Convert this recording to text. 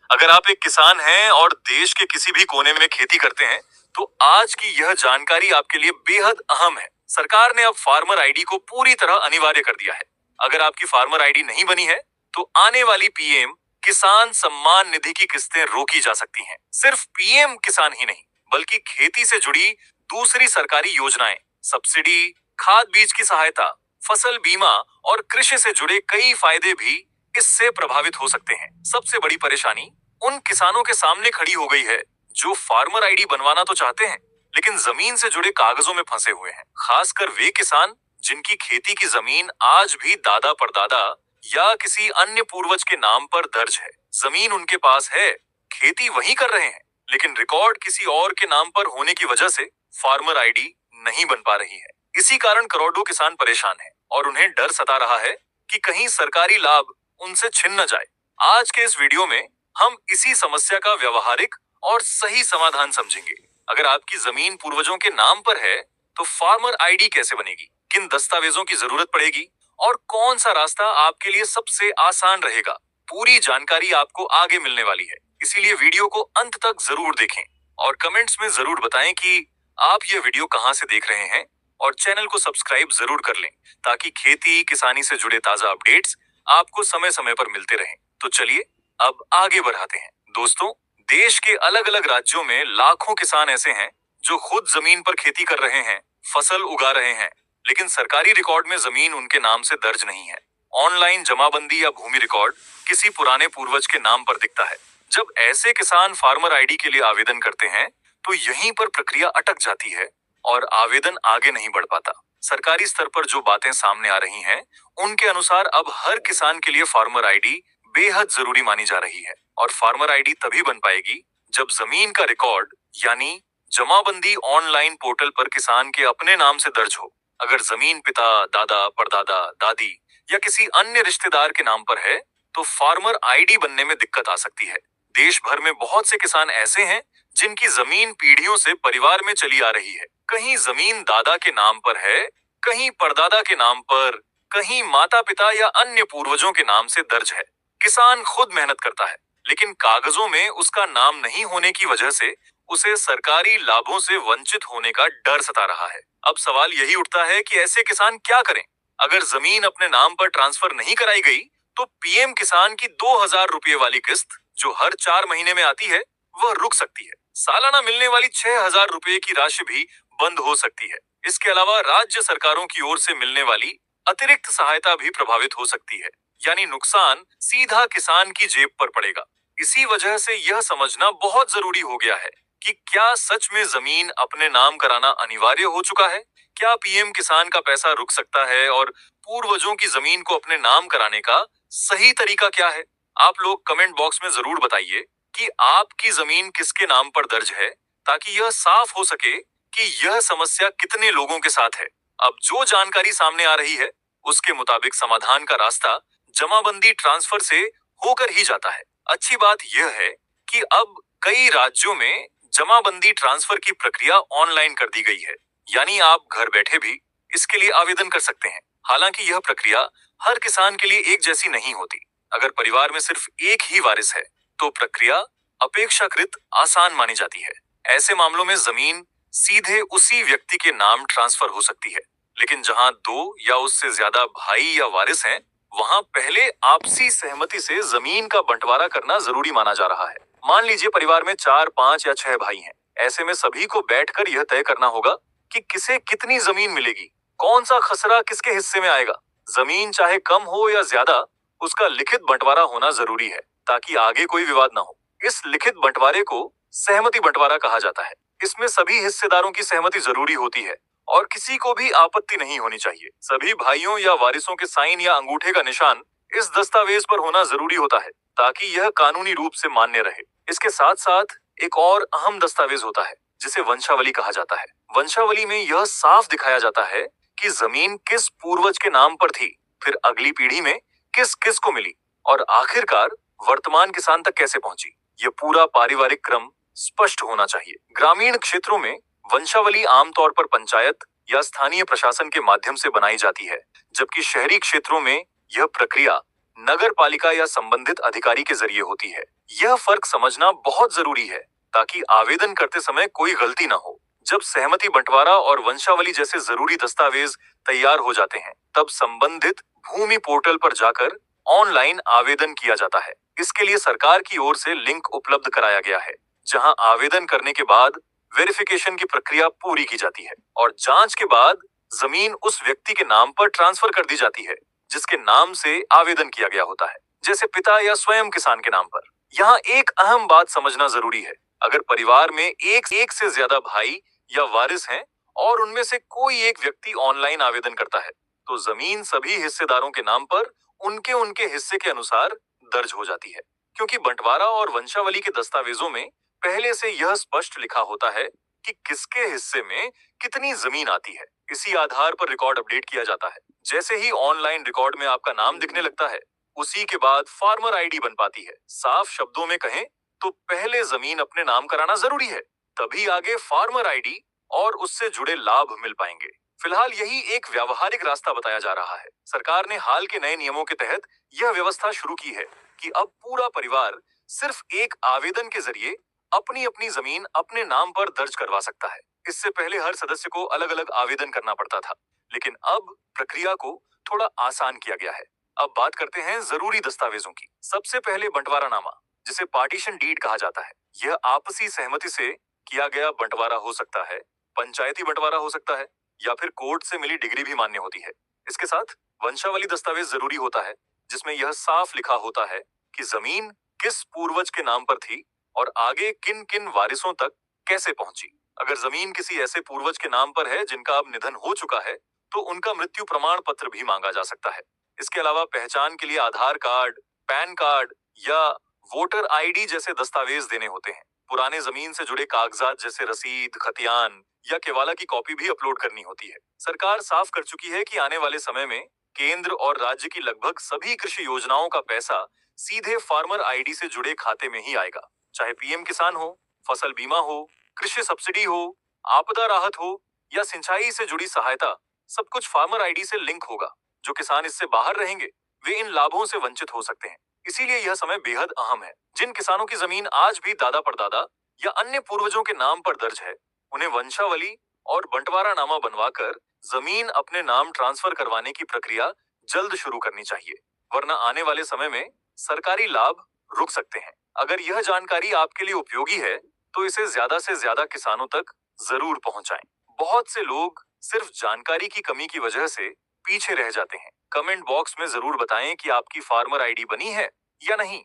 अगर आप एक किसान हैं और देश के किसी भी कोने में खेती करते हैं, तो आज की यह जानकारी आपके लिए बेहद अहम है। सरकार ने अब फार्मर आईडी को पूरी तरह अनिवार्य कर दिया है। अगर आपकी फार्मर आईडी नहीं बनी है, तो आने वाली पीएम किसान सम्मान निधि की किस्तें रोकी जा सकती हैं। सिर्फ पीएम किसान ही नहीं, बल्कि खेती से जुड़ी दूसरी सरकारी योजनाएं, सब्सिडी, खाद बीज की सहायता, फसल बीमा और कृषि से जुड़े कई फायदे भी इससे प्रभावित हो सकते हैं। सबसे बड़ी परेशानी उन किसानों के सामने खड़ी हो गई है जो फार्मर आईडी बनवाना तो चाहते हैं, लेकिन जमीन से जुड़े कागजों में फंसे हुए हैं। खासकर वे किसान जिनकी खेती की जमीन आज भी दादा परदादा या किसी अन्य पूर्वज के नाम पर दर्ज है। जमीन उनके पास है, खेती वही कर रहे हैं, लेकिन रिकॉर्ड किसी और के नाम पर होने की वजह से फार्मर आईडी नहीं बन पा रही है। इसी कारण करोड़ों किसान परेशान हैं और उन्हें डर सता रहा है कि कहीं सरकारी लाभ उनसे छिन न जाए। आज के इस वीडियो में हम इसी समस्या का व्यवहारिक और सही समाधान समझेंगे। अगर आपकी जमीन पूर्वजों के नाम पर है, तो फार्मर आईडी कैसे बनेगी, किन दस्तावेजों की जरूरत पड़ेगी और कौन सा रास्ता आपके लिए सबसे आसान रहेगा, पूरी जानकारी आपको आगे मिलने वाली है। इसीलिए वीडियो को अंत तक जरूर देखें और कमेंट्स में जरूर बताएं कि आप ये वीडियो कहां से देख रहे हैं, और चैनल को सब्सक्राइब जरूर कर लें ताकि खेती किसानी से जुड़े ताजा अपडेट्स आपको समय समय पर मिलते रहें। तो चलिए अब आगे बढ़ाते हैं। दोस्तों, देश के अलग अलग राज्यों में लाखों किसान ऐसे हैं जो खुद जमीन पर खेती कर रहे हैं, फसल उगा रहे हैं, लेकिन सरकारी रिकॉर्ड में जमीन उनके नाम से दर्ज नहीं है। ऑनलाइन जमाबंदी या भूमि रिकॉर्ड किसी पुराने पूर्वज के नाम पर दिखता है। जब ऐसे किसान फार्मर आईडी के लिए आवेदन करते हैं, तो यहीं पर प्रक्रिया अटक जाती है और आवेदन आगे नहीं बढ़ पाता। सरकारी स्तर पर जो बातें सामने आ रही हैं, उनके अनुसार अब हर किसान के लिए फार्मर आईडी बेहद जरूरी मानी जा रही है। और फार्मर आईडी तभी बन पाएगी जब जमीन का रिकॉर्ड यानी जमाबंदी ऑनलाइन पोर्टल पर किसान के अपने नाम से दर्ज हो। अगर जमीन पिता, दादा, परदादा, दादी या किसी अन्य रिश्तेदार के नाम पर है, तो फार्मर आईडी बनने में दिक्कत आ सकती है। देश भर में बहुत से किसान ऐसे हैं जिनकी जमीन पीढ़ियों से परिवार में चली आ रही है। कहीं जमीन दादा के नाम पर है, कहीं परदादा के नाम पर, कहीं माता पिता या अन्य पूर्वजों के नाम से दर्ज है। किसान खुद मेहनत करता है, लेकिन कागजों में उसका नाम नहीं होने की वजह से उसे सरकारी लाभों से वंचित होने का डर सता रहा है। अब सवाल यही उठता है कि ऐसे किसान क्या करें? अगर जमीन अपने नाम पर ट्रांसफर नहीं कराई गई, तो पीएम किसान की 2000 रुपये वाली किस्त जो हर 4 महीने में आती है, वह रुक सकती है। सालाना मिलने वाली 6000 रुपये की राशि भी बंद हो सकती है। इसके अलावा राज्य सरकारों की ओर से मिलने वाली अतिरिक्त सहायता भी प्रभावित हो सकती है, यानी नुकसान सीधा किसान की जेब पर पड़ेगा। इसी वजह से यह समझना बहुत जरूरी हो गया है कि क्या सच में जमीन अपने नाम कराना अनिवार्य हो चुका है? क्या पीएम किसान का पैसा रुक सकता है? और पूर्वजों की जमीन को अपने नाम कराने का सही तरीका क्या है? आप लोग कमेंट बॉक्स में जरूर बताइए कि आपकी जमीन किसके नाम पर दर्ज है, ताकि यह साफ हो सके कि यह समस्या कितने लोगों के साथ है। अब जो जानकारी सामने आ रही है, उसके मुताबिक समाधान का रास्ता जमाबंदी ट्रांसफर से होकर ही जाता है। अच्छी बात यह है कि अब कई राज्यों में जमाबंदी ट्रांसफर की प्रक्रिया ऑनलाइन कर दी गई है, यानी आप घर बैठे भी इसके लिए आवेदन कर सकते हैं। हालांकि यह प्रक्रिया हर किसान के लिए एक जैसी नहीं होती। अगर परिवार में सिर्फ एक ही वारिस है, तो प्रक्रिया अपेक्षाकृत आसान मानी जाती है। ऐसे मामलों में जमीन सीधे उसी व्यक्ति के नाम ट्रांसफर हो सकती है, लेकिन जहां 2 या उससे ज्यादा भाई या वारिस हैं, वहां पहले आपसी सहमति से जमीन का बंटवारा करना जरूरी माना जा रहा है। मान लीजिए परिवार में 4, 5 या 6 भाई हैं। ऐसे में सभी को बैठकर यह तय करना होगा कि किसे कितनी जमीन मिलेगी, कौन सा खसरा किसके हिस्से में आएगा। जमीन चाहे कम हो या ज्यादा, उसका लिखित बंटवारा होना जरूरी है, ताकि आगे कोई विवाद न हो। इस लिखित बंटवारे को सहमति बंटवारा कहा जाता है। इसमें सभी हिस्सेदारों की सहमति जरूरी होती है और किसी को भी आपत्ति नहीं होनी चाहिए। सभी भाइयों या वारिसों के साइन या अंगूठे का निशान इस दस्तावेज पर होना जरूरी होता है, ताकि यह कानूनी रूप से मान्य रहे। इसके साथ साथ एक और अहम दस्तावेज होता है, जिसे वंशावली कहा जाता है। वंशावली में यह साफ दिखाया जाता है कि जमीन किस पूर्वज के नाम पर थी, फिर अगली पीढ़ी में किस किस को मिली और आखिरकार वर्तमान किसान तक कैसे पहुंची। यह पूरा पारिवारिक क्रम स्पष्ट होना चाहिए। ग्रामीण क्षेत्रों में वंशावली आमतौर पर पंचायत या स्थानीय प्रशासन के माध्यम से बनाई जाती है, जबकि शहरी क्षेत्रों में यह प्रक्रिया नगर पालिका या संबंधित अधिकारी के जरिए होती है। यह फर्क समझना बहुत जरूरी है ताकि आवेदन करते समय कोई गलती ना हो। जब सहमति बंटवारा और वंशावली जैसे जरूरी दस्तावेज तैयार हो जाते हैं, तब संबंधित भूमि पोर्टल पर जाकर ऑनलाइन आवेदन किया जाता है। इसके लिए सरकार की ओर से लिंक उपलब्ध कराया गया है, जहां आवेदन करने के बाद वेरिफिकेशन की प्रक्रिया पूरी की जाती है और जांच के बाद जमीन उस व्यक्ति के नाम पर ट्रांसफर कर दी जाती है जिसके नाम से आवेदन किया गया होता है, जैसे पिता या स्वयं किसान के नाम पर। यहाँ एक अहम बात समझना जरूरी है। अगर परिवार में एक से ज्यादा भाई या वारिस हैं और उनमें से कोई एक व्यक्ति ऑनलाइन आवेदन करता है, तो जमीन सभी हिस्सेदारों के नाम पर उनके उनके हिस्से के अनुसार दर्ज हो जाती है, क्योंकि बंटवारा और वंशावली के दस्तावेजों में पहले से यह स्पष्ट लिखा होता है कि किसके हिस्से में कितनी जमीन आती है। इसी आधार पर रिकॉर्ड अपडेट किया जाता है। जैसे ही ऑनलाइन रिकॉर्ड में आपका नाम दिखने लगता है, उसी के बाद फार्मर आईडी बन पाती है। साफ शब्दों में कहें तो पहले जमीन अपने नाम कराना जरूरी है, तभी आगे फार्मर आईडी और उससे जुड़े लाभ मिल पाएंगे। फिलहाल यही एक व्यावहारिक रास्ता बताया जा रहा है। सरकार ने हाल के नए नियमों के तहत यह व्यवस्था शुरू की है कि अब पूरा परिवार सिर्फ एक आवेदन के जरिए अपनी अपनी जमीन अपने नाम पर दर्ज करवा सकता है। इससे पहले हर सदस्य को अलग अलग आवेदन करना पड़ता था, लेकिन अब प्रक्रिया को थोड़ा आसान किया गया है। अब बात करते हैं जरूरी दस्तावेजों की। सबसे पहले बंटवारानामा, जिसे पार्टीशन डीड कहा जाता है। यह आपसी सहमति से किया गया बंटवारा हो सकता है, पंचायती बंटवारा हो सकता है, या फिर कोर्ट से मिली डिग्री भी मान्य होती है। इसके साथ वंशावली दस्तावेज जरूरी होता है, जिसमें यह साफ लिखा होता है कि जमीन किस पूर्वज के नाम पर थी और आगे किन किन वारिसों तक कैसे पहुंची। अगर जमीन किसी ऐसे पूर्वज के नाम पर है जिनका अब निधन हो चुका है, तो उनका मृत्यु प्रमाण पत्र भी मांगा जा सकता है। इसके अलावा पहचान के लिए आधार कार्ड, पैन कार्ड या वोटर आईडी जैसे दस्तावेज देने होते हैं। पुराने जमीन से जुड़े कागजात जैसे रसीद, खतियान या केवाला की कॉपी भी अपलोड करनी होती है। सरकार साफ कर चुकी है कि आने वाले समय में केंद्र और राज्य की लगभग सभी कृषि योजनाओं का पैसा सीधे फार्मर आईडी से जुड़े खाते में ही आएगा। चाहे पीएम किसान हो, फसल बीमा हो, कृषि सब्सिडी हो, आपदा राहत हो या सिंचाई से जुड़ी सहायता, सब कुछ फार्मर आईडी से लिंक होगा। जो किसान इससे बाहर रहेंगे, वे इन लाभों से वंचित हो सकते हैं। इसीलिए यह समय बेहद अहम है। जिन किसानों की जमीन आज भी दादा परदादा या अन्य पूर्वजों के नाम पर दर्ज है, उन्हें वंशावली और बंटवारानामा बनवाकर जमीन अपने नाम ट्रांसफर करवाने की प्रक्रिया जल्द शुरू करनी चाहिए, वरना आने वाले समय में सरकारी लाभ रुक सकते हैं। अगर यह जानकारी आपके लिए उपयोगी है, तो इसे ज्यादा से ज्यादा किसानों तक जरूर पहुंचाएं। बहुत से लोग सिर्फ जानकारी की कमी की वजह से पीछे रह जाते हैं। कमेंट बॉक्स में जरूर बताएं कि आपकी फार्मर आईडी बनी है या नहीं।